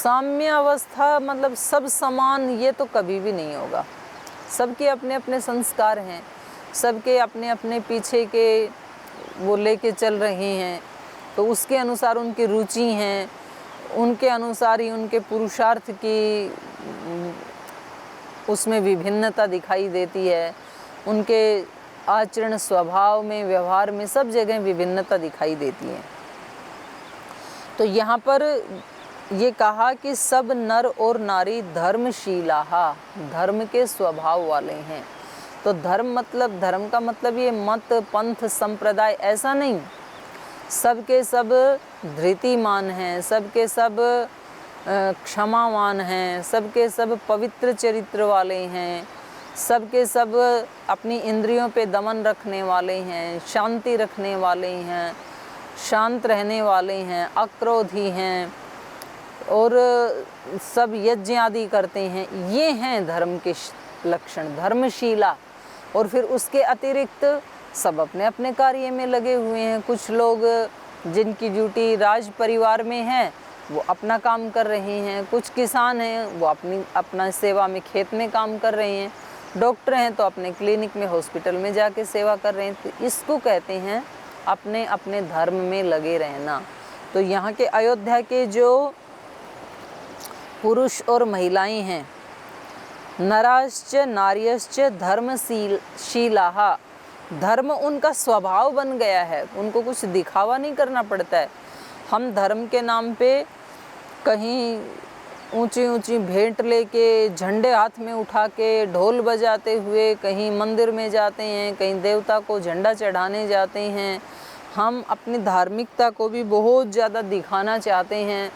साम्य अवस्था मतलब सब समान, ये तो कभी भी नहीं होगा। सबके अपने अपने संस्कार हैं, सबके अपने अपने पीछे के वो लेके चल रहे हैं, तो उसके अनुसार उनकी रुचि हैं, उनके अनुसार ही उनके पुरुषार्थ की उसमें विभिन्नता दिखाई देती है, उनके आचरण स्वभाव में, व्यवहार में, सब जगह विभिन्नता दिखाई देती है। तो यहाँ पर ये कहा कि सब नर और नारी धर्मशीलाहा, धर्म के स्वभाव वाले हैं। तो धर्म मतलब, धर्म का मतलब ये मत, पंथ, संप्रदाय ऐसा नहीं, सबके सब धृतिमान हैं, सबके सब क्षमावान हैं, सबके सब पवित्र चरित्र वाले हैं, सबके सब अपनी इंद्रियों पे दमन रखने वाले हैं, शांति रखने वाले हैं, शांत रहने वाले हैं, अक्रोधी हैं और सब यज्ञ आदि करते हैं। ये हैं धर्म के लक्षण, धर्मशीला। और फिर उसके अतिरिक्त सब अपने अपने कार्य में लगे हुए हैं। कुछ लोग जिनकी ड्यूटी राज परिवार में है वो अपना काम कर रहे हैं, कुछ किसान हैं वो अपना सेवा में खेत में काम कर रहे हैं, डॉक्टर हैं तो अपने क्लिनिक में, हॉस्पिटल में जाके सेवा कर रहे हैं। तो इसको कहते हैं अपने अपने धर्म में लगे रहना। तो यहाँ के अयोध्या के जो पुरुष और महिलाएं हैं, नराश्च नार्यश्च धर्मशीलाः, धर्म उनका स्वभाव बन गया है, उनको कुछ दिखावा नहीं करना पड़ता है। हम धर्म के नाम पे कहीं ऊंची ऊंची भेंट लेके, झंडे हाथ में उठा के, ढोल बजाते हुए कहीं मंदिर में जाते हैं, कहीं देवता को झंडा चढ़ाने जाते हैं। हम अपनी धार्मिकता को भी बहुत ज़्यादा दिखाना चाहते हैं।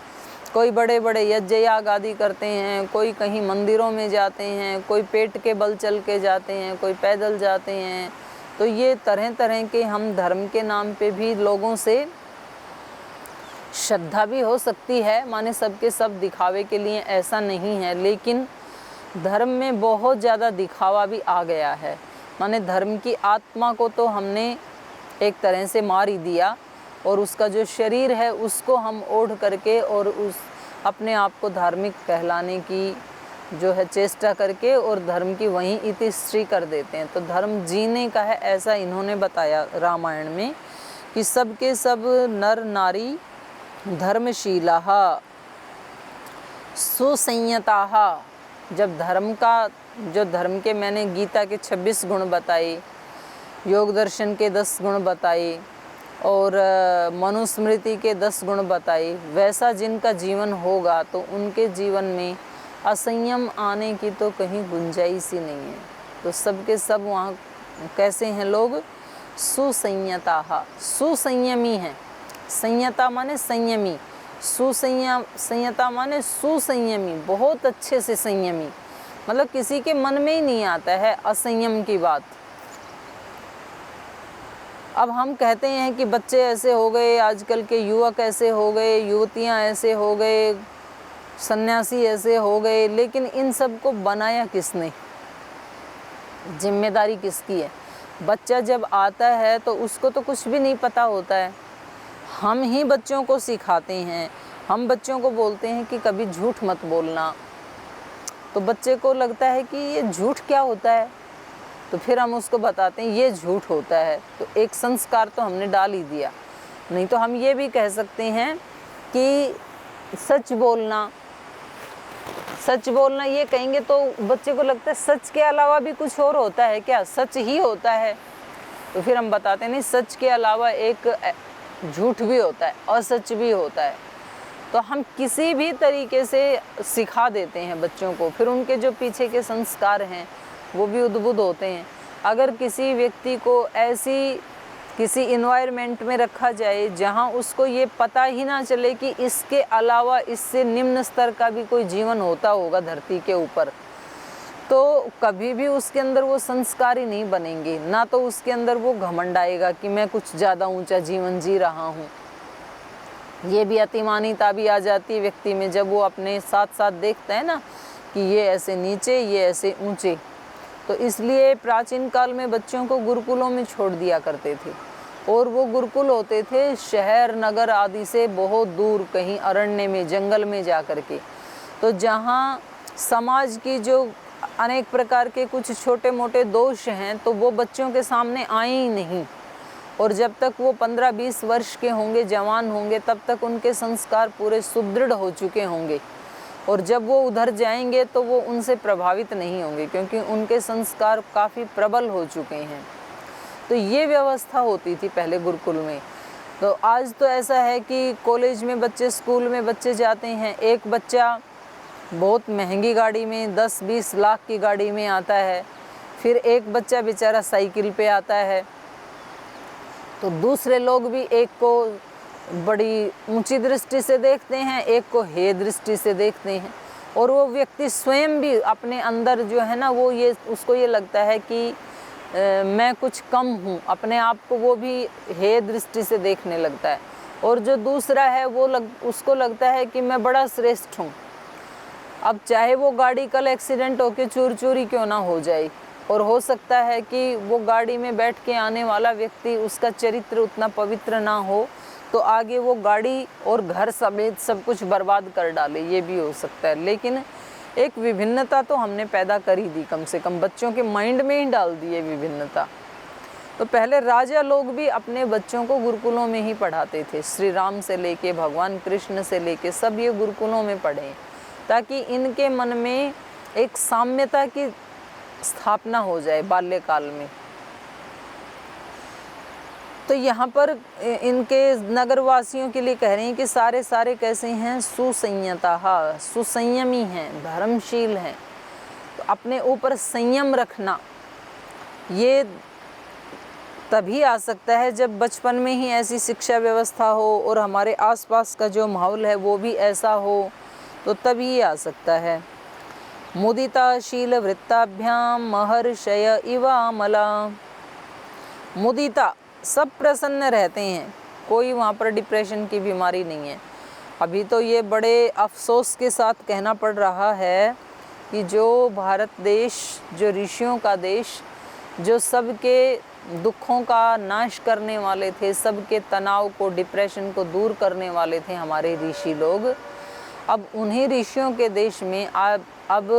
कोई बड़े बड़े यज्ञ याग आदि करते हैं, कोई कहीं मंदिरों में जाते हैं, कोई पेट के बल चल के जाते हैं, कोई पैदल जाते हैं। तो ये तरह तरह के हम धर्म के नाम पे भी लोगों से श्रद्धा भी हो सकती है, माने सबके सब दिखावे के लिए ऐसा नहीं है, लेकिन धर्म में बहुत ज़्यादा दिखावा भी आ गया है। माने धर्म की आत्मा को तो हमने एक तरह से मार ही दिया और उसका जो शरीर है उसको हम ओढ़ करके और उस अपने आप को धार्मिक कहलाने की जो है चेष्टा करके और धर्म की वहीं इतिश्री कर देते हैं। तो धर्म जीने का है, ऐसा इन्होंने बताया रामायण में कि सबके सब नर नारी धर्मशीलाः सुसंयताः। जब धर्म का, जो धर्म के मैंने गीता के 26 गुण बताए, योग दर्शन के 10 गुण बताए और मनुस्मृति के 10 गुण बताए, वैसा जिनका जीवन होगा तो उनके जीवन में असंयम आने की तो कहीं गुंजाइश ही नहीं है। तो सबके सब वहाँ कैसे हैं लोग? सुसंयताः, सुसंयमी हैं। संयता माने संयमी, संयता माने सुसंयमी, बहुत अच्छे से संयमी, मतलब किसी के मन में ही नहीं आता है असंयम की बात। अब हम कहते हैं कि बच्चे ऐसे हो गए, आजकल के युवक ऐसे हो गए, युवतियां ऐसे हो गए, सन्यासी ऐसे हो गए, लेकिन इन सब को बनाया किसने? जिम्मेदारी किसकी है? बच्चा जब आता है तो उसको तो कुछ भी नहीं पता होता है, हम ही बच्चों को सिखाते हैं। हम बच्चों को बोलते हैं कि कभी झूठ मत बोलना, तो बच्चे को लगता है कि ये झूठ क्या होता है, तो फिर हम उसको बताते हैं ये झूठ होता है। तो एक संस्कार तो हमने डाल ही दिया। नहीं तो हम ये भी कह सकते हैं कि सच बोलना, सच बोलना ये कहेंगे तो बच्चे को लगता है सच के अलावा भी कुछ और होता है क्या, सच ही होता है। तो फिर हम बताते नहीं, सच के अलावा एक झूठ भी होता है, असच भी होता है। तो हम किसी भी तरीके से सिखा देते हैं बच्चों को, फिर उनके जो पीछे के संस्कार हैं वो भी उद्बुद्ध होते हैं। अगर किसी व्यक्ति को ऐसी किसी इन्वायरमेंट में रखा जाए जहां उसको ये पता ही ना चले कि इसके अलावा इससे निम्न स्तर का भी कोई जीवन होता होगा धरती के ऊपर, तो कभी भी उसके अंदर वो संस्कार ही नहीं बनेंगे। ना तो उसके अंदर वो घमंड आएगा कि मैं कुछ ज़्यादा ऊंचा जीवन जी रहा हूँ। ये भी अतिमानिता भी आ जाती है व्यक्ति में, जब वो अपने साथ साथ देखता है ना कि ये ऐसे नीचे, ये ऐसे ऊंचे। तो इसलिए प्राचीन काल में बच्चों को गुरुकुलों में छोड़ दिया करते थे, और वो गुरुकुल होते थे शहर नगर आदि से बहुत दूर, कहीं अरण्य में, जंगल में जा कर के। तो जहाँ समाज की जो अनेक प्रकार के कुछ छोटे मोटे दोष हैं तो वो बच्चों के सामने आए ही नहीं, और जब तक वो 15-20 वर्ष के होंगे, जवान होंगे, तब तक उनके संस्कार पूरे सुदृढ़ हो चुके होंगे, और जब वो उधर जाएंगे तो वो उनसे प्रभावित नहीं होंगे क्योंकि उनके संस्कार काफ़ी प्रबल हो चुके हैं। तो ये व्यवस्था होती थी पहले गुरुकुल में। तो आज तो ऐसा है कि कॉलेज में बच्चे, स्कूल में बच्चे जाते हैं, एक बच्चा बहुत महंगी गाड़ी में 10-20 लाख की गाड़ी में आता है, फिर एक बच्चा बेचारा साइकिल पे आता है, तो दूसरे लोग भी एक को बड़ी ऊंची दृष्टि से देखते हैं, एक को हे दृष्टि से देखते हैं, और वो व्यक्ति स्वयं भी अपने अंदर जो है ना, वो ये उसको ये लगता है कि मैं कुछ कम हूँ, अपने आप को वो भी हे दृष्टि से देखने लगता है, और जो दूसरा है वो उसको लगता है कि मैं बड़ा श्रेष्ठ हूँ। अब चाहे वो गाड़ी कल एक्सीडेंट होके चूर चूरी क्यों ना हो जाए, और हो सकता है कि वो गाड़ी में बैठ के आने वाला व्यक्ति, उसका चरित्र उतना पवित्र ना हो, तो आगे वो गाड़ी और घर समेत सब कुछ बर्बाद कर डाले, ये भी हो सकता है। लेकिन एक विभिन्नता तो हमने पैदा कर ही दी, कम से कम बच्चों के माइंड में ही डाल दी है विभिन्नता। तो पहले राजा लोग भी अपने बच्चों को गुरुकुलों में ही पढ़ाते थे, श्री राम से लेके भगवान कृष्ण से लेके सब ये गुरुकुलों में पढ़े, ताकि इनके मन में एक साम्यता की स्थापना हो जाए बाल्यकाल में। तो यहाँ पर इनके नगरवासियों के लिए कह रहे हैं कि सारे कैसे हैं, सुसंयता, सुसंयमी हैं, धर्मशील हैं। तो अपने ऊपर संयम रखना ये तभी आ सकता है जब बचपन में ही ऐसी शिक्षा व्यवस्था हो और हमारे आसपास का जो माहौल है वो भी ऐसा हो, तो तभी आ सकता है। मुदिताशील वृत्ताभ्याम महर्षय इवामला। मुदिता, सब प्रसन्न रहते हैं, कोई वहाँ पर डिप्रेशन की बीमारी नहीं है। अभी तो ये बड़े अफसोस के साथ कहना पड़ रहा है कि जो भारत देश, जो ऋषियों का देश, जो सबके दुखों का नाश करने वाले थे, सबके तनाव को, डिप्रेशन को दूर करने वाले थे हमारे ऋषि लोग, अब उन्हीं ऋषियों के देश में अब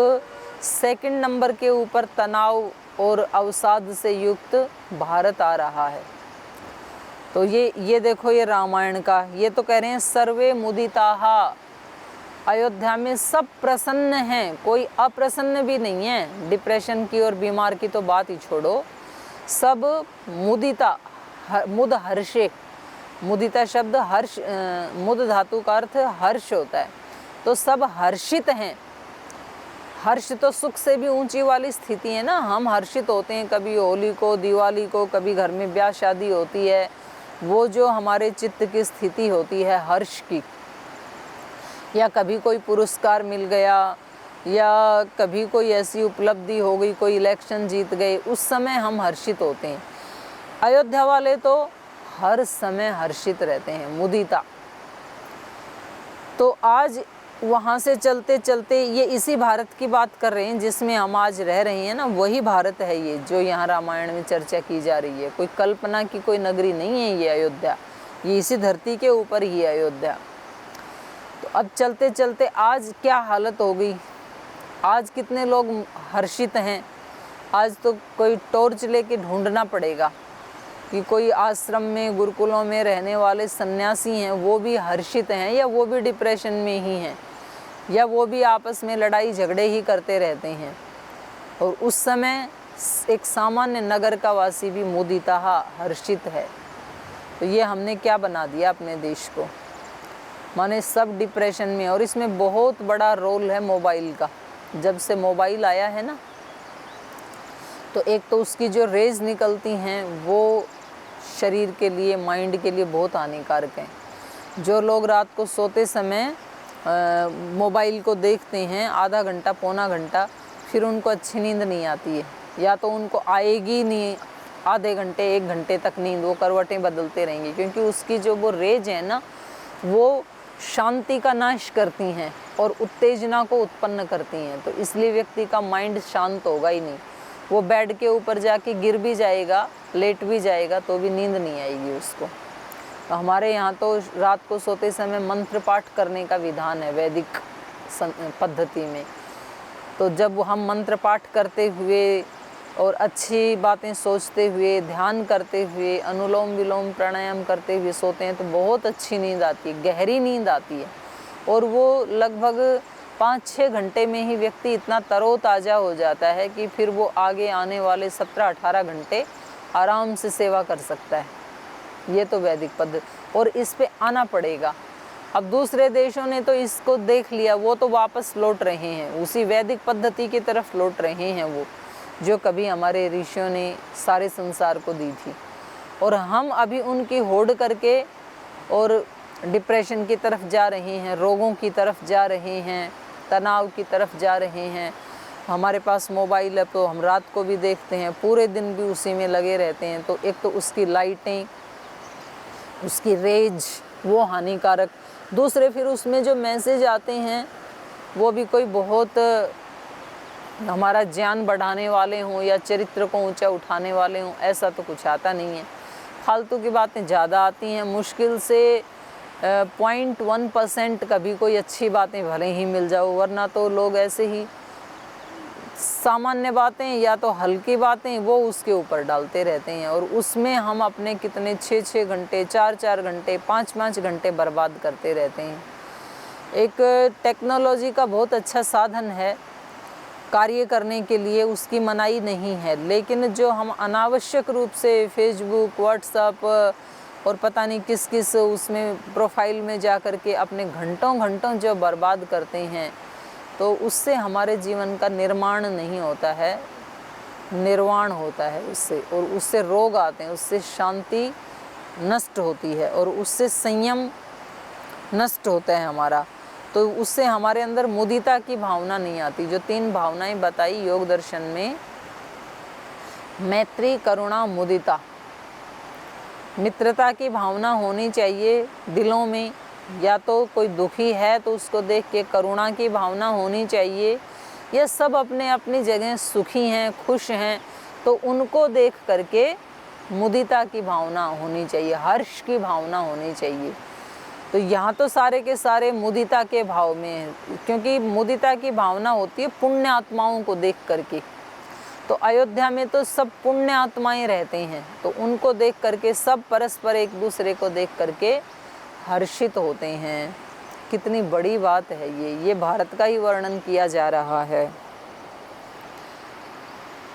सेकंड नंबर के ऊपर तनाव और अवसाद से युक्त भारत आ रहा है। तो ये देखो, ये रामायण का, ये तो कह रहे हैं सर्वे मुदिताः, अयोध्या में सब प्रसन्न हैं, कोई अप्रसन्न भी नहीं है। डिप्रेशन की और बीमार की तो बात ही छोड़ो, सब मुदिता, मुद हर्षे, मुदिता शब्द हर्ष, मुद धातु का अर्थ हर्ष होता है, तो सब हर्षित हैं। हर्ष तो सुख से भी ऊंची वाली स्थिति है ना, हम हर्षित होते हैं कभी होली को, दिवाली को, कभी घर में ब्याह शादी होती है, वो जो हमारे चित्त की स्थिति होती है हर्ष की, या कभी कोई पुरस्कार मिल गया, या कभी कोई ऐसी उपलब्धि हो गई, कोई इलेक्शन जीत गए, उस समय हम हर्षित होते हैं। अयोध्या वाले तो हर समय हर्षित रहते हैं, मुदिता। तो आज वहाँ से चलते चलते ये इसी भारत की बात कर रहे हैं जिसमें हम आज रह रहे हैं ना, वही भारत है ये जो यहाँ रामायण में चर्चा की जा रही है। कोई कल्पना की कोई नगरी नहीं है ये अयोध्या, ये इसी धरती के ऊपर ही है अयोध्या। तो अब चलते चलते आज क्या हालत हो गई, आज कितने लोग हर्षित हैं। आज तो कोई टॉर्च लेके ढूंढना पड़ेगा कि कोई आश्रम में, गुरुकुलों में रहने वाले सन्यासी हैं वो भी हर्षित हैं, या वो भी डिप्रेशन में ही हैं, या वो भी आपस में लड़ाई झगड़े ही करते रहते हैं। और उस समय एक सामान्य नगर का वासी भी मुदिता, हर्षित है। तो ये हमने क्या बना दिया अपने देश को, माने सब डिप्रेशन में। और इसमें बहुत बड़ा रोल है मोबाइल का। जब से मोबाइल आया है ना, तो एक तो उसकी जो रेज निकलती हैं वो शरीर के लिए, माइंड के लिए बहुत हानिकारक हैं। जो लोग रात को सोते समय मोबाइल को देखते हैं आधा घंटा, पौना घंटा, फिर उनको अच्छी नींद नहीं आती है, या तो उनको आएगी नहीं आधे घंटे, 1 घंटे तक नींद, वो करवटें बदलते रहेंगे, क्योंकि उसकी जो वो रेज है ना, वो शांति का नाश करती हैं और उत्तेजना को उत्पन्न करती हैं। तो इसलिए व्यक्ति का माइंड शांत होगा ही नहीं, वो बेड के ऊपर जाके गिर भी जाएगा, लेट भी जाएगा, तो भी नींद नहीं आएगी उसको। तो हमारे यहाँ तो रात को सोते समय मंत्र पाठ करने का विधान है, वैदिक पद्धति में। तो जब हम मंत्र पाठ करते हुए और अच्छी बातें सोचते हुए, ध्यान करते हुए, अनुलोम विलोम प्राणायाम करते हुए सोते हैं तो बहुत अच्छी नींद आती है, गहरी नींद आती है। और वो लगभग 5-6 घंटे में ही व्यक्ति इतना तरोताज़ा हो जाता है कि फिर वो आगे आने वाले 17-18 घंटे आराम से सेवा कर सकता है। ये तो वैदिक पद्धति, और इस पे आना पड़ेगा। अब दूसरे देशों ने तो इसको देख लिया, वो तो वापस लौट रहे हैं, उसी वैदिक पद्धति की तरफ लौट रहे हैं वो, जो कभी हमारे ऋषियों ने सारे संसार को दी थी। और हम अभी उनकी होड़ करके और डिप्रेशन की तरफ जा रहे हैं, रोगों की तरफ जा रहे हैं, तनाव की तरफ जा रहे हैं। हमारे पास मोबाइल है तो हम रात को भी देखते हैं, पूरे दिन भी उसी में लगे रहते हैं। तो एक तो उसकी लाइटें, उसकी रेज वो हानिकारक, दूसरे फिर उसमें जो मैसेज आते हैं वो भी कोई बहुत हमारा ज्ञान बढ़ाने वाले हों या चरित्र को ऊंचा उठाने वाले हों, ऐसा तो कुछ आता नहीं है। फालतू की बातें ज़्यादा आती हैं, मुश्किल से 0.1% कभी कोई अच्छी बातें भले ही मिल जाओ, वरना तो लोग ऐसे ही सामान्य बातें या तो हल्की बातें वो उसके ऊपर डालते रहते हैं, और उसमें हम अपने कितने 6-6 घंटे, 4-4 घंटे, 5-5 घंटे बर्बाद करते रहते हैं। एक टेक्नोलॉजी का बहुत अच्छा साधन है कार्य करने के लिए, उसकी मनाही नहीं है, लेकिन जो हम अनावश्यक रूप से फेसबुक, व्हाट्सएप और पता नहीं किस किस उसमें प्रोफाइल में जा कर के अपने घंटों घंटों जो बर्बाद करते हैं, तो उससे हमारे जीवन का निर्माण नहीं होता है, निर्वाण होता है उससे, और उससे रोग आते हैं, उससे शांति नष्ट होती है, और उससे संयम नष्ट होता है हमारा। तो उससे हमारे अंदर मुदिता की भावना नहीं आती। जो 3 भावनाएं बताई योग दर्शन में, मैत्री, करुणा, मुदिता, मित्रता की भावना होनी चाहिए दिलों में। या तो कोई दुखी है तो उसको देख के करुणा की भावना होनी चाहिए, या सब अपने अपनी जगह सुखी हैं, खुश हैं, तो उनको देख करके मुदिता की भावना होनी चाहिए, हर्ष की भावना होनी चाहिए। तो यहाँ तो सारे के सारे मुदिता के भाव में हैं, क्योंकि मुदिता की भावना होती है पुण्य आत्माओं को देख करके। तो अयोध्या में तो सब पुण्य आत्माएं रहते हैं, तो उनको देख करके सब परस्पर एक दूसरे को देख करके हर्षित होते हैं। कितनी बड़ी बात है ये भारत का ही वर्णन किया जा रहा है।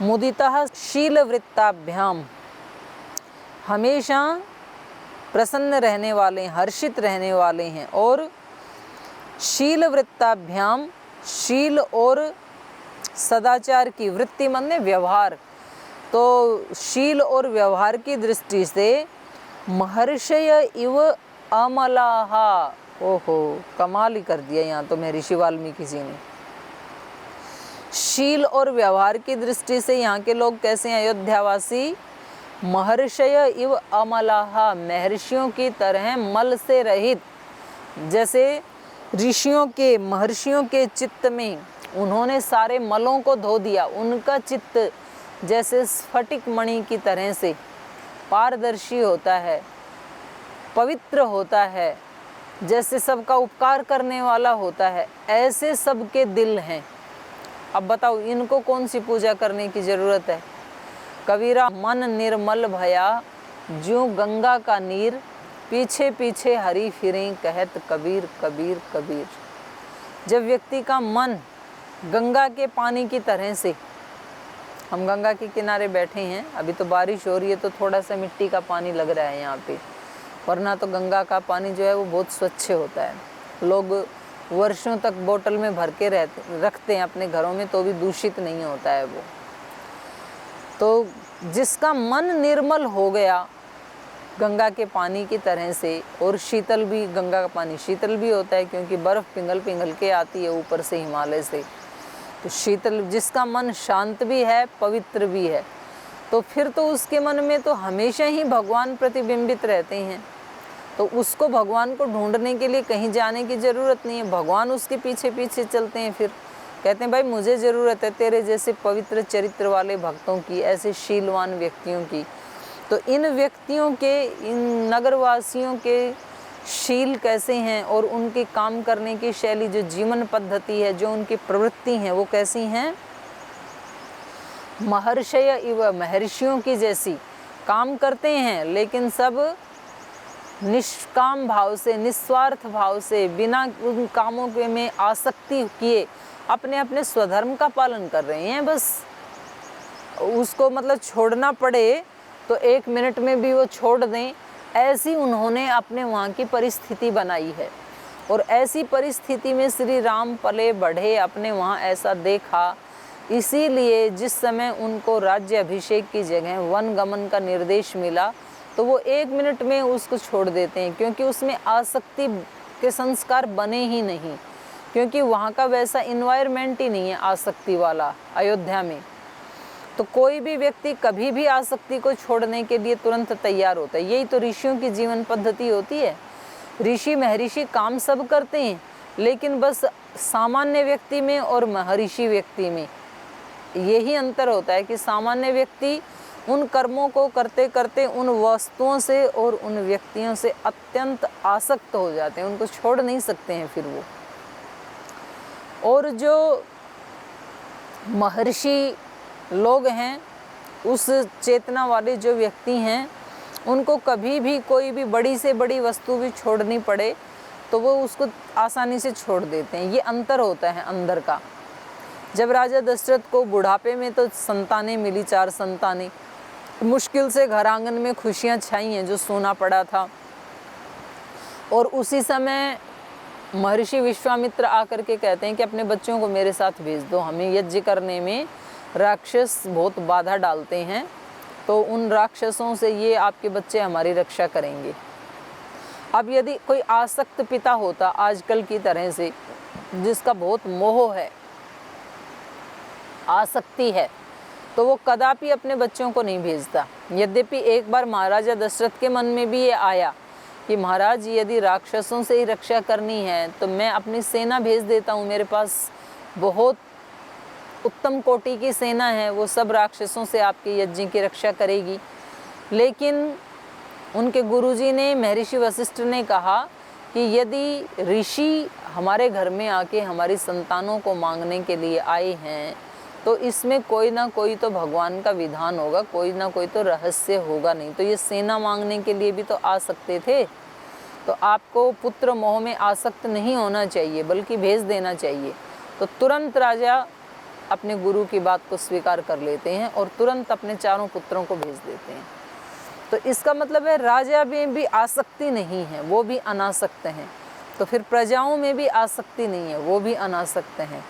मुदितः शीलवृत्ताभ्याम, हमेशा प्रसन्न रहने वाले, हर्षित रहने वाले हैं। और शीलवृत्ताभ्याम, शील और सदाचार की वृत्ति माने व्यवहार, तो शील और व्यवहार की दृष्टि से महर्षय इव अमलाहा, ओहो कमाल ही कर दिया यहाँ तो महर्षि वाल्मीकि जी ने। शील और व्यवहार की दृष्टि से यहाँ के लोग कैसे हैं? अयोध्यावासी महर्षय इव अमलाहा, महर्षियों की तरह मल से रहित। जैसे ऋषियों के, महर्षियों के चित्त में उन्होंने सारे मलों को धो दिया, उनका चित्त जैसे स्फटिक मणि की तरह से पारदर्शी होता है, पवित्र होता है, जैसे सबका उपकार करने वाला होता है, ऐसे सबके दिल हैं। अब बताओ इनको कौन सी पूजा करने की ज़रूरत है? कबीरा मन निर्मल भया ज्यों गंगा का नीर, पीछे पीछे हरी फिरें कहत कबीर कबीर कबीर। जब व्यक्ति का मन गंगा के पानी की तरह से, हम गंगा के किनारे बैठे हैं, अभी तो बारिश हो रही है तो थोड़ा सा मिट्टी का पानी लग रहा है यहाँ पे, वरना तो गंगा का पानी जो है वो बहुत स्वच्छ होता है। लोग वर्षों तक बोतल में भर के रखते हैं अपने घरों में, तो भी दूषित नहीं होता है वो। तो जिसका मन निर्मल हो गया गंगा के पानी की तरह से, और शीतल भी, गंगा का पानी शीतल भी होता है क्योंकि बर्फ़ पिघल पिघल के आती है ऊपर से हिमालय से, तो शीतल, जिसका मन शांत भी है, पवित्र भी है, तो फिर तो उसके मन में तो हमेशा ही भगवान प्रतिबिंबित रहते हैं। तो उसको भगवान को ढूंढने के लिए कहीं जाने की ज़रूरत नहीं है, भगवान उसके पीछे पीछे चलते हैं। फिर कहते हैं भाई मुझे ज़रूरत है तेरे जैसे पवित्र चरित्र वाले भक्तों की, ऐसे शीलवान व्यक्तियों की। तो इन व्यक्तियों के, इन नगरवासियों के शील कैसे हैं और उनके काम करने की शैली, जो जीवन पद्धति है, जो उनकी प्रवृत्ति हैं, वो कैसी हैं। महर्षय इव, महर्षियों की जैसी काम करते हैं, लेकिन सब निष्काम भाव से, निस्वार्थ भाव से, बिना उन कामों के में आसक्ति किए अपने अपने स्वधर्म का पालन कर रहे हैं। बस उसको मतलब छोड़ना पड़े तो 1 मिनट में भी वो छोड़ दें, ऐसी उन्होंने अपने वहाँ की परिस्थिति बनाई है। और ऐसी परिस्थिति में श्री राम पले बढ़े, अपने वहाँ ऐसा देखा। इसीलिए जिस समय उनको राज्य अभिषेक की जगह वन गमन का निर्देश मिला तो वो 1 मिनट में उसको छोड़ देते हैं, क्योंकि उसमें आसक्ति के संस्कार बने ही नहीं, क्योंकि वहाँ का वैसा इन्वायरमेंट ही नहीं है आसक्ति वाला अयोध्या में। तो कोई भी व्यक्ति कभी भी आसक्ति को छोड़ने के लिए तुरंत तैयार होता है। यही तो ऋषियों की जीवन पद्धति होती है। ऋषि महर्षि काम सब करते हैं, लेकिन बस सामान्य व्यक्ति में और महर्षि व्यक्ति में यही अंतर होता है कि सामान्य व्यक्ति उन कर्मों को करते करते उन वस्तुओं से और उन व्यक्तियों से अत्यंत आसक्त हो जाते हैं, उनको छोड़ नहीं सकते हैं फिर वो। और जो महर्षि लोग हैं, उस चेतना वाले जो व्यक्ति हैं, उनको कभी भी कोई भी बड़ी से बड़ी वस्तु भी छोड़नी पड़े तो वो उसको आसानी से छोड़ देते हैं। ये अंतर होता है अंदर का। जब राजा दशरथ को बुढ़ापे में तो संतानें मिली, 4 संतानें, मुश्किल से घर आंगन में खुशियाँ छाई हैं, जो सोना पड़ा था। और उसी समय महर्षि विश्वामित्र आकर के कहते हैं कि अपने बच्चों को मेरे साथ भेज दो, हमें यज्ञ करने में राक्षस बहुत बाधा डालते हैं, तो उन राक्षसों से ये आपके बच्चे हमारी रक्षा करेंगे। अब यदि कोई आसक्त पिता होता आजकल की तरह से, जिसका बहुत मोह है, आसक्ति है, तो वो कदापि अपने बच्चों को नहीं भेजता। यद्यपि एक बार महाराजा दशरथ के मन में भी ये आया कि महाराज यदि राक्षसों से ही रक्षा करनी है तो मैं अपनी सेना भेज देता हूँ, मेरे पास बहुत उत्तम कोटि की सेना है, वो सब राक्षसों से आपके यज्ञ की रक्षा करेगी। लेकिन उनके गुरुजी ने, महर्षि वशिष्ठ ने कहा कि यदि ऋषि हमारे घर में आके हमारी संतानों को मांगने के लिए आए हैं तो इसमें कोई ना कोई तो भगवान का विधान होगा, कोई ना कोई तो रहस्य होगा, नहीं तो ये सेना मांगने के लिए भी तो आ सकते थे। तो आपको पुत्र मोह में आसक्त नहीं होना चाहिए, बल्कि भेज देना चाहिए। तो तुरंत राजा अपने गुरु की बात को स्वीकार कर लेते हैं और तुरंत अपने 4 पुत्रों को भेज देते हैं। तो इसका मतलब है राजा में भी आसक्ति नहीं है, वो भी अनासक्त हैं। तो फिर प्रजाओं में भी आसक्ति नहीं है, वो भी अनासक्त हैं।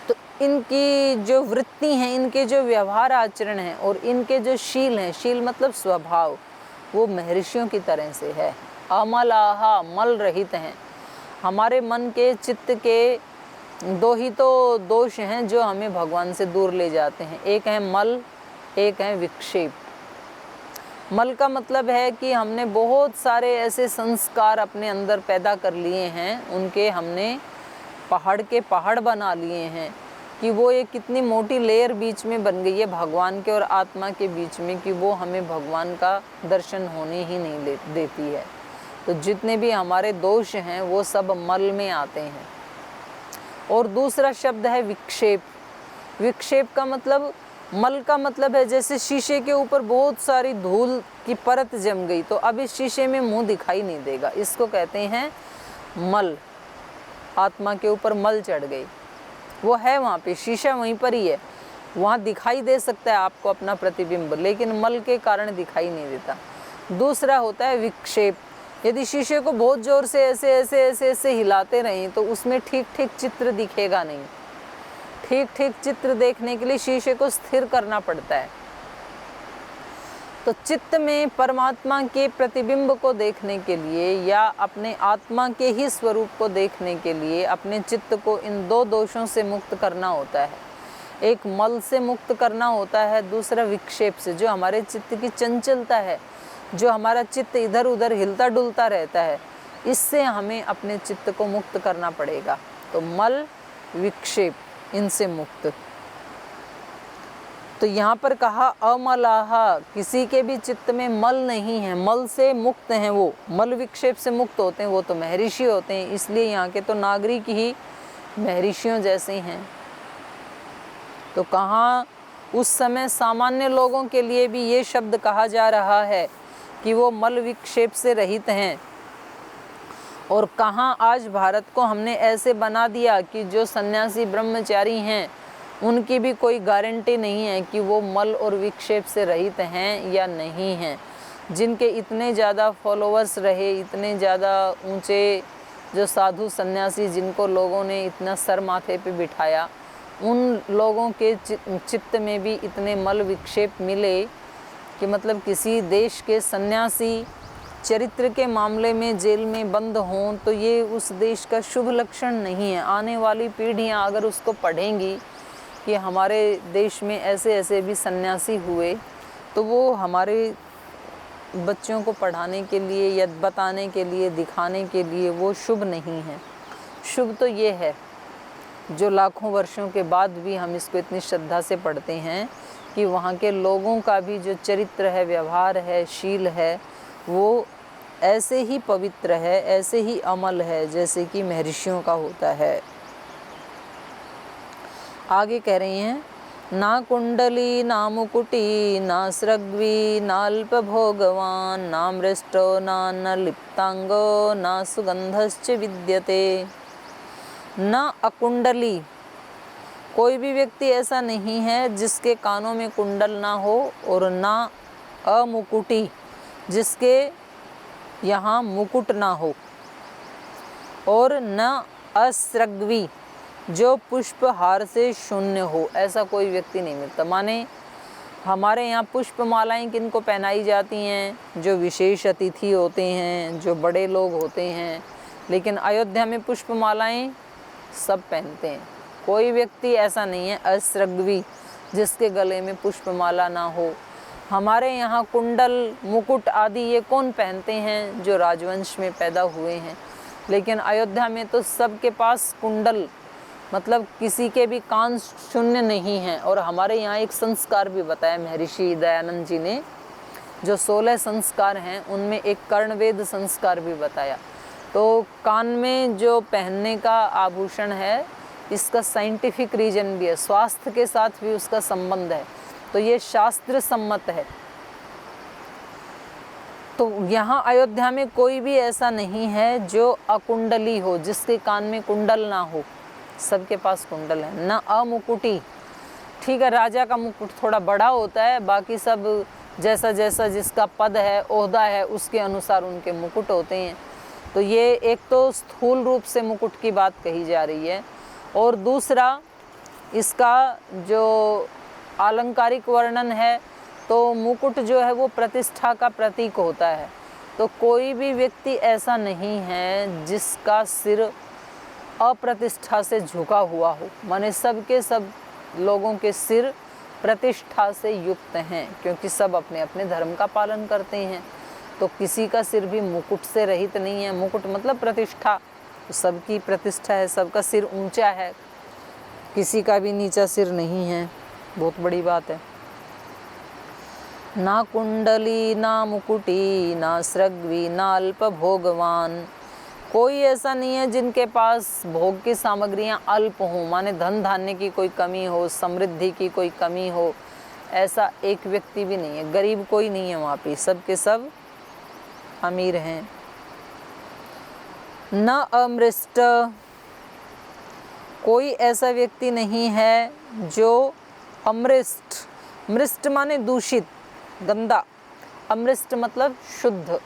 तो इनकी जो वृत्ति हैं, इनके जो व्यवहार आचरण हैं और इनके जो शील हैं, शील मतलब स्वभाव, वो महर्षियों की तरह से है। अमलाहा, मल रहित हैं। हमारे मन के, चित्त के 2 ही तो दोष हैं जो हमें भगवान से दूर ले जाते हैं। एक है मल, एक है विक्षेप। मल का मतलब है कि हमने बहुत सारे ऐसे संस्कार अपने अंदर पैदा कर लिए हैं, उनके हमने पहाड़ के पहाड़ बना लिए हैं कि वो एक कितनी मोटी लेयर बीच में बन गई है भगवान के और आत्मा के बीच में, कि वो हमें भगवान का दर्शन होने ही नहीं देती है। तो जितने भी हमारे दोष हैं वो सब मल में आते हैं। और दूसरा शब्द है विक्षेप। विक्षेप का मतलब, मल का मतलब है जैसे शीशे के ऊपर बहुत सारी धूल की परत जम गई तो अब इस शीशे में मुंह दिखाई नहीं देगा, इसको कहते हैं मल। आत्मा के ऊपर मल चढ़ गई, वो है वहाँ पे, शीशा वहीं पर ही है, वहाँ दिखाई दे सकता है आपको अपना प्रतिबिंब, लेकिन मल के कारण दिखाई नहीं देता। दूसरा होता है विक्षेप। यदि शीशे को बहुत ज़ोर से ऐसे ऐसे ऐसे ऐसे हिलाते रहें तो उसमें ठीक ठीक चित्र दिखेगा नहीं। ठीक ठीक चित्र देखने के लिए शीशे को स्थिर करना पड़ता है। तो चित्त में परमात्मा के प्रतिबिंब को देखने के लिए या अपने आत्मा के ही स्वरूप को देखने के लिए अपने चित्त को इन 2 दोषों से मुक्त करना होता है। एक मल से मुक्त करना होता है, दूसरा विक्षेप से, जो हमारे चित्त की चंचलता है, जो हमारा चित्त इधर उधर हिलता डुलता रहता है, इससे हमें अपने चित्त को मुक्त करना पड़ेगा। तो मल, विक्षेप, इनसे मुक्त। तो यहाँ पर कहा अमलाहा, किसी के भी चित्त में मल नहीं है, मल से मुक्त हैं वो, मल विक्षेप से मुक्त होते हैं, वो तो महर्षि होते हैं। इसलिए यहाँ के तो नागरिक ही महर्षियों जैसे हैं। तो कहाँ उस समय सामान्य लोगों के लिए भी ये शब्द कहा जा रहा है कि वो मल विक्षेप से रहित हैं, और कहाँ आज भारत को हमने ऐसे बना दिया कि जो सन्यासी ब्रह्मचारी हैं उनकी भी कोई गारंटी नहीं है कि वो मल और विक्षेप से रहित हैं या नहीं हैं। जिनके इतने ज़्यादा फॉलोअर्स रहे, इतने ज़्यादा ऊंचे जो साधु सन्यासी जिनको लोगों ने इतना सर माथे पे बिठाया, उन लोगों के चित्त में भी इतने मल विक्षेप मिले कि मतलब किसी देश के सन्यासी चरित्र के मामले में जेल में बंद हों तो ये उस देश का शुभ लक्षण नहीं है। आने वाली पीढ़ियां अगर उसको पढ़ेंगी कि हमारे देश में ऐसे ऐसे भी सन्यासी हुए, तो वो हमारे बच्चों को पढ़ाने के लिए या बताने के लिए, दिखाने के लिए वो शुभ नहीं है। शुभ तो ये है जो लाखों वर्षों के बाद भी हम इसको इतनी श्रद्धा से पढ़ते हैं कि वहाँ के लोगों का भी जो चरित्र है, व्यवहार है, शील है, वो ऐसे ही पवित्र है, ऐसे ही अमल है जैसे कि महर्षियों का होता है। आगे कह रही हैं, ना कुंडली ना मुकुटी ना स्रग्वी नाल्प भोगवान ना मृष्टो ना न लिप्तांगो ना सुगंधश्च विद्यते। न अकुंडली, कोई भी व्यक्ति ऐसा नहीं है जिसके कानों में कुंडल ना हो, और ना अमुकुटी, जिसके यहाँ मुकुट ना हो, और न अस्रग्वी, जो पुष्पहार से शून्य हो, ऐसा कोई व्यक्ति नहीं मिलता। माने हमारे यहाँ पुष्प मालाएँ किनको पहनाई जाती हैं? जो विशेष अतिथि होते हैं, जो बड़े लोग होते हैं। लेकिन अयोध्या में पुष्प मालाएँ सब पहनते हैं। कोई व्यक्ति ऐसा नहीं है अस्रग्वी जिसके गले में पुष्पमाला ना हो। हमारे यहाँ कुंडल, मुकुट आदि ये कौन पहनते हैं? जो राजवंश में पैदा हुए हैं। लेकिन अयोध्या में तो सबके पास कुंडल, मतलब किसी के भी कान शून्य नहीं हैं। और हमारे यहाँ एक संस्कार भी बताया महर्षि दयानंद जी ने, जो 16 संस्कार हैं उनमें एक कर्णवेद संस्कार भी बताया। तो कान में जो पहनने का आभूषण है, इसका साइंटिफिक रीजन भी है, स्वास्थ्य के साथ भी उसका संबंध है, तो ये शास्त्र सम्मत है। तो यहाँ अयोध्या में कोई भी ऐसा नहीं है जो अकुंडली हो, जिसके कान में कुंडल ना हो। सबके पास कुंडल है। न अमुकुटी, ठीक है, राजा का मुकुट थोड़ा बड़ा होता है, बाकी सब जैसा जैसा जिसका पद है, ओहदा है, उसके अनुसार उनके मुकुट होते हैं। तो ये एक तो स्थूल रूप से मुकुट की बात कही जा रही है, और दूसरा इसका जो आलंकारिक वर्णन है, तो मुकुट जो है वो प्रतिष्ठा का प्रतीक होता है। तो कोई भी व्यक्ति ऐसा नहीं है जिसका सिर अप्रतिष्ठा से झुका हुआ हो। माने सबके सब लोगों के सिर प्रतिष्ठा से युक्त हैं, क्योंकि सब अपने अपने धर्म का पालन करते हैं। तो किसी का सिर भी मुकुट से रहित नहीं है। मुकुट मतलब प्रतिष्ठा, तो सबकी प्रतिष्ठा है, सबका सिर ऊंचा है, किसी का भी नीचा सिर नहीं है। बहुत बड़ी बात है। ना कुंडली ना मुकुटी ना स्रग्वी ना अल्प भोगवान, कोई ऐसा नहीं है जिनके पास भोग की सामग्रियां अल्प हों, माने धन धान्य की कोई कमी हो, समृद्धि की कोई कमी हो, ऐसा एक व्यक्ति भी नहीं है। गरीब कोई नहीं है वहाँ पे, सब के सब अमीर हैं। न अमृष्ट, कोई ऐसा व्यक्ति नहीं है जो अमृष्ट, मृष्ट माने दूषित, गंदा, अमृष्ट मतलब शुद्ध।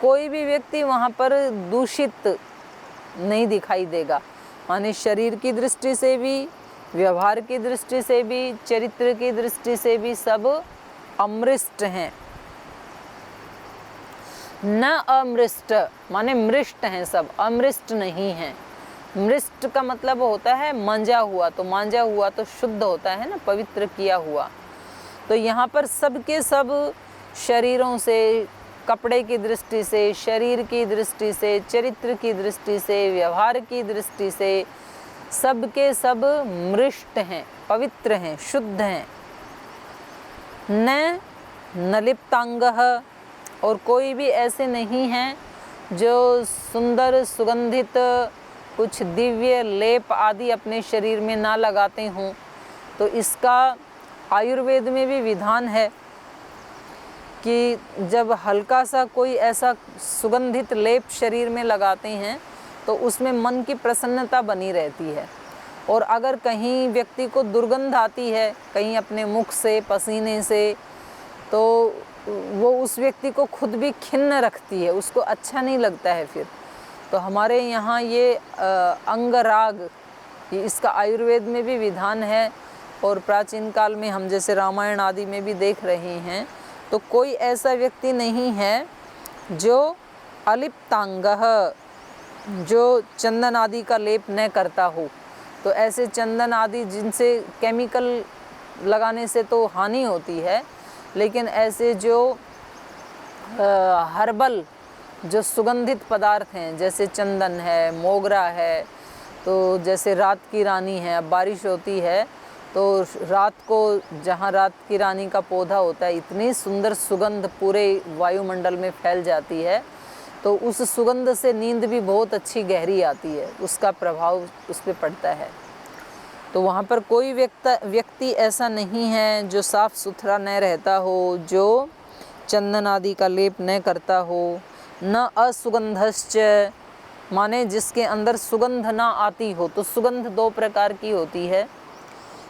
कोई भी व्यक्ति वहाँ पर दूषित नहीं दिखाई देगा। माने शरीर की दृष्टि से भी, व्यवहार की दृष्टि से भी, चरित्र की दृष्टि से भी सब अमृष्ट हैं। न अमृष्ट माने मृष्ट हैं सब, अमृष्ट नहीं हैं। मृष्ट का मतलब होता है मांजा हुआ, तो मांजा हुआ तो शुद्ध होता है ना, पवित्र किया हुआ। तो यहाँ पर सबके सब शरीरों से, कपड़े की दृष्टि से, शरीर की दृष्टि से, चरित्र की दृष्टि से, व्यवहार की दृष्टि से सबके सब मृष्ट हैं, पवित्र हैं, शुद्ध हैं। न नलिप्तांगः, और कोई भी ऐसे नहीं हैं जो सुंदर सुगंधित कुछ दिव्य लेप आदि अपने शरीर में ना लगाते हों। तो इसका आयुर्वेद में भी विधान है कि जब हल्का सा कोई ऐसा सुगंधित लेप शरीर में लगाते हैं तो उसमें मन की प्रसन्नता बनी रहती है। और अगर कहीं व्यक्ति को दुर्गंध आती है कहीं अपने मुख से, पसीने से, तो वो उस व्यक्ति को खुद भी खिन्न रखती है, उसको अच्छा नहीं लगता है फिर। तो हमारे यहाँ ये अंगराग, ये इसका आयुर्वेद में भी विधान है और प्राचीन काल में हम जैसे रामायण आदि में भी देख रहे हैं। तो कोई ऐसा व्यक्ति नहीं है जो अलिप्तांगः, जो चंदन आदि का लेप न करता हो। तो ऐसे चंदन आदि जिनसे केमिकल लगाने से तो हानि होती है, लेकिन ऐसे जो हर्बल जो सुगंधित पदार्थ हैं, जैसे चंदन है, मोगरा है, तो जैसे रात की रानी है, अब बारिश होती है तो रात को जहाँ रात की रानी का पौधा होता है, इतनी सुंदर सुगंध पूरे वायुमंडल में फैल जाती है, तो उस सुगंध से नींद भी बहुत अच्छी गहरी आती है, उसका प्रभाव उस पर पड़ता है। तो वहाँ पर कोई व्यक्ति ऐसा नहीं है जो साफ़ सुथरा न रहता हो, जो चंदन आदि का लेप न करता हो। न असुगंधश्च, माने जिसके अंदर सुगंध ना आती हो। तो सुगंध दो प्रकार की होती है,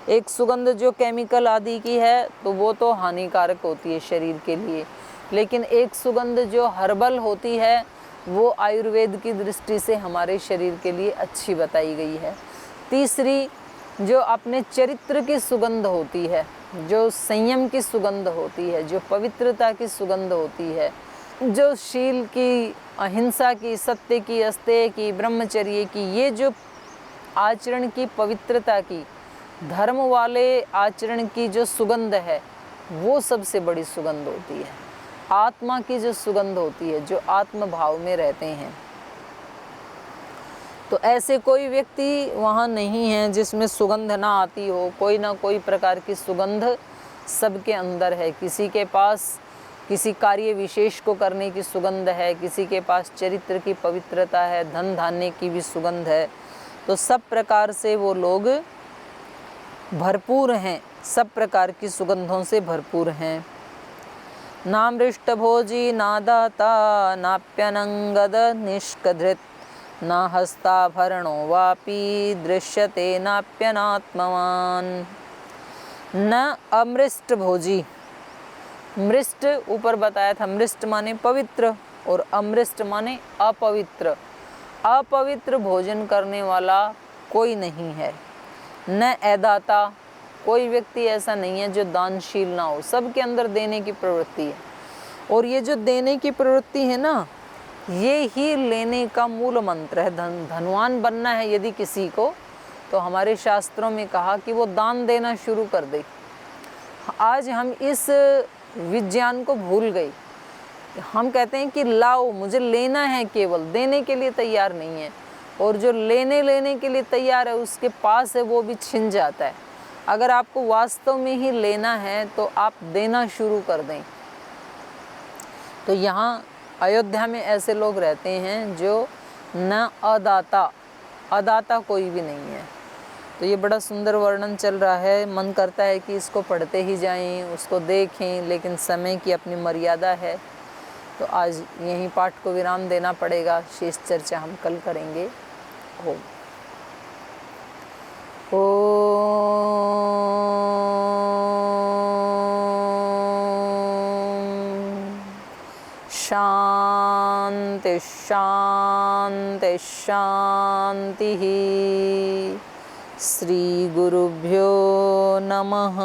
एक सुगंध जो केमिकल आदि की है तो वो तो हानिकारक होती है शरीर के लिए, लेकिन एक सुगंध जो हर्बल होती है वो आयुर्वेद की दृष्टि से हमारे शरीर के लिए अच्छी बताई गई है। तीसरी जो अपने चरित्र की सुगंध होती है, जो संयम की सुगंध होती है, जो पवित्रता की सुगंध होती है, जो शील की, अहिंसा की, सत्य की, अस्तेय की, ब्रह्मचर्य की, ये जो आचरण की, पवित्रता की, धर्म वाले आचरण की जो सुगंध है वो सबसे बड़ी सुगंध होती है। आत्मा की जो सुगंध होती है, जो आत्म भाव में रहते हैं। तो ऐसे कोई व्यक्ति वहाँ नहीं है जिसमें सुगंध ना आती हो। कोई ना कोई प्रकार की सुगंध सबके अंदर है। किसी के पास किसी कार्य विशेष को करने की सुगंध है, किसी के पास चरित्र की पवित्रता है, धन धान्य की भी सुगंध है। तो सब प्रकार से वो लोग भरपूर हैं, सब प्रकार की सुगंधों से भरपूर हैं। नामृष्टभोजी नादाता नाप्यनंगद निष्कधृत न हस्ताभरणो वापि दृश्यते नाप्यनात्मवान। न अमृष्ट भोजी, मृष्ट ऊपर बताया था, मृष्ट माने पवित्र और अमृष्ट माने अपवित्र। अपवित्र भोजन करने वाला कोई नहीं है। न ऐदाता, कोई व्यक्ति ऐसा नहीं है जो दानशील ना हो। सबके अंदर देने की प्रवृत्ति है, और ये जो देने की प्रवृत्ति है ना, ये ही लेने का मूल मंत्र है। धनवान बनना है यदि किसी को, तो हमारे शास्त्रों में कहा कि वो दान देना शुरू कर दे। आज हम इस विज्ञान को भूल गए। हम कहते हैं कि लाओ, मुझे लेना है, केवल देने के लिए तैयार नहीं है। और जो लेने के लिए तैयार है उसके पास है वो भी छिन जाता है। अगर आपको वास्तव में ही लेना है तो आप देना शुरू कर दें। तो यहाँ अयोध्या में ऐसे लोग रहते हैं जो न अदाता कोई भी नहीं है। तो ये बड़ा सुंदर वर्णन चल रहा है। मन करता है कि इसको पढ़ते ही जाएं, उसको देखें, लेकिन समय की अपनी मर्यादा है। तो आज यहीं पाठ को विराम देना पड़ेगा। शेष चर्चा हम कल करेंगे। ओम शांति शांति शांति। श्री गुरुभ्यो नमः।